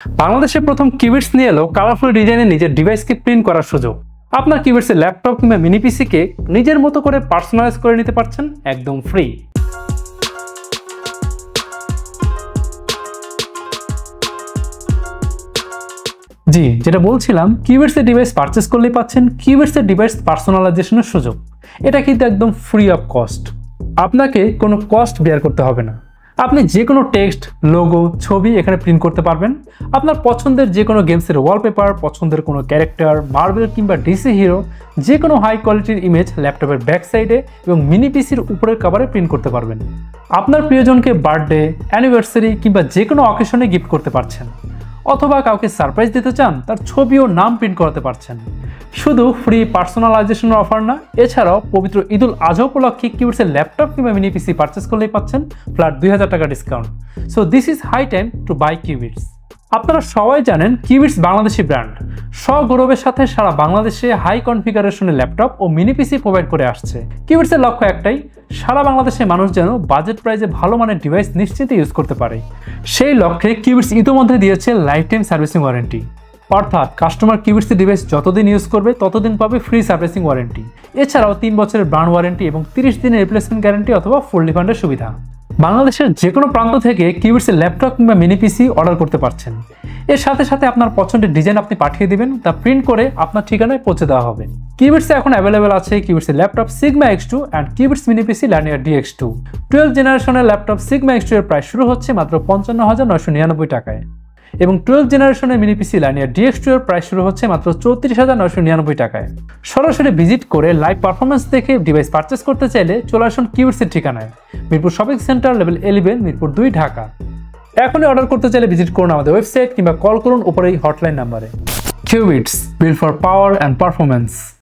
বাংলাদেশে প্রথম কিউবিটস নিয়ে এলো কালারফুল ডিজাইনে নিজের ডিভাইসকে প্রিন্ট করার সুযোগ। আপনার কিউবিটসের ল্যাপটপ কিংবা মিনি পিসিকে নিজের মতো করে পার্সোনালাইজ করে নিতে পারছেন একদম ফ্রি। জি, যেটা বলছিলাম, কিউবিটসের ডিভাইস পারচেস করলেই পাচ্ছেন কিউবিটসের ডিভাইস পার্সোনালাইজেশনের সুযোগ। এটা কিন্তু একদম ফ্রি অফ কস্ট, আপনাকে কোনো কস্ট বেয়ার করতে হবে না। আপনি যে কোনো টেক্সট, লোগো, ছবি এখানে প্রিন্ট করতে পারবেন। আপনার পছন্দের যে কোনো গেমসের ওয়ালপেপার, পছন্দের কোনো ক্যারেক্টার, মার্বেল কিংবা ডিসি হিরো, যে কোনো হাই কোয়ালিটির ইমেজ ল্যাপটপের ব্যাক সাইডে এবং মিনি পিসির উপরের কভারে প্রিন্ট করতে পারবেন। আপনার প্রিয়জনকে বার্থডে, অ্যানিভার্সারি কিংবা যে কোনো অকেশনে গিফট করতে পারছেন, অথবা কাউকে সারপ্রাইজ দিতে চান, তার ছবি ও নাম প্রিন্ট করাতে পারছেন। শুধু ফ্রি পার্সোনালাইজেশনের অফার না, এছাড়াও পবিত্র ঈদুল আজহা উপলক্ষে কিউবিটসের ল্যাপটপ কিংবা মিনি পিসি পারচেস করলেই পাচ্ছেন ফ্ল্যাট 2000 টাকা discount. So this is high time to buy Qubits. আপনারা সবাই জানেন কিউবিটস বাংলাদেশি ব্র্যান্ড, সগৌরবের সাথে সারা বাংলাদেশে হাই কনফিগারেশনের ল্যাপটপ ও মিনি পিসি প্রোভাইড করে আসছে। কিউবিটসের লক্ষ্য একটাই, সারা বাংলাদেশের মানুষ যেন বাজেট প্রাইসে ভালো মানের ডিভাইস নিশ্চিন্তে ইউজ করতে পারে। সেই লক্ষ্যে কিউবিটস ইতিমধ্যে দিয়েছে লাইফ টাইম সার্ভিসিং ওয়ারেন্টি, অর্থাৎ কাস্টমার কিউবিটসের ডিভাইস যতদিন ইউজ করবে ততদিন পাবে ফ্রি সার্ভিসিং ওয়ারেন্টি। এছাড়াও 3 বছরের ব্র্যান্ড ওয়ারেন্টি এবং 30 দিনের রিপ্লেসমেন্ট গ্যারান্টি অথবা ফুল রিফান্ডের সুবিধা। বাংলাদেশের যে কোনো প্রান্ত থেকে কিউবিটসের ল্যাপটপ কিংবা মিনি পিসি অর্ডার করতে পারছেন। এর সাথে সাথে আপনার পছন্দের ডিজাইন আপনি পাঠিয়ে দিবেন, তা প্রিন্ট করে আপনার ঠিকানায় পৌঁছে দেওয়া হবে। কিউবিটসে এখন অ্যাভেলেবেল আছে কিউবিটসের laptop sigma X2 and Qubits mini PC Lanier DX2। 12th জেনারেশনের ল্যাপটপ সিগমা X2 এর প্রাইস শুরু হচ্ছে মাত্র 55,999 টাকায়, এবং 12th জেনারেশনের মিনি পিসি Lanier DX2 এর প্রাইস শুরু হচ্ছে মাত্র 34,999 টাকায়। সরাসরি ভিজিট করে লাইভ পারফরমেন্স দেখে ডিভাইস পারচেস করতে চাইলে চলে আসুন কিউবিটসের ঠিকানায়, Mirpur shopping centre, level 11, Mirpur 2, Dhaka. এখনই অর্ডার করতে চাইলে ভিজিট করুন আমাদের ওয়েবসাইট কিংবা কল করুন উপরেই হটলাইন নাম্বারে। Cubits, build for power and performance.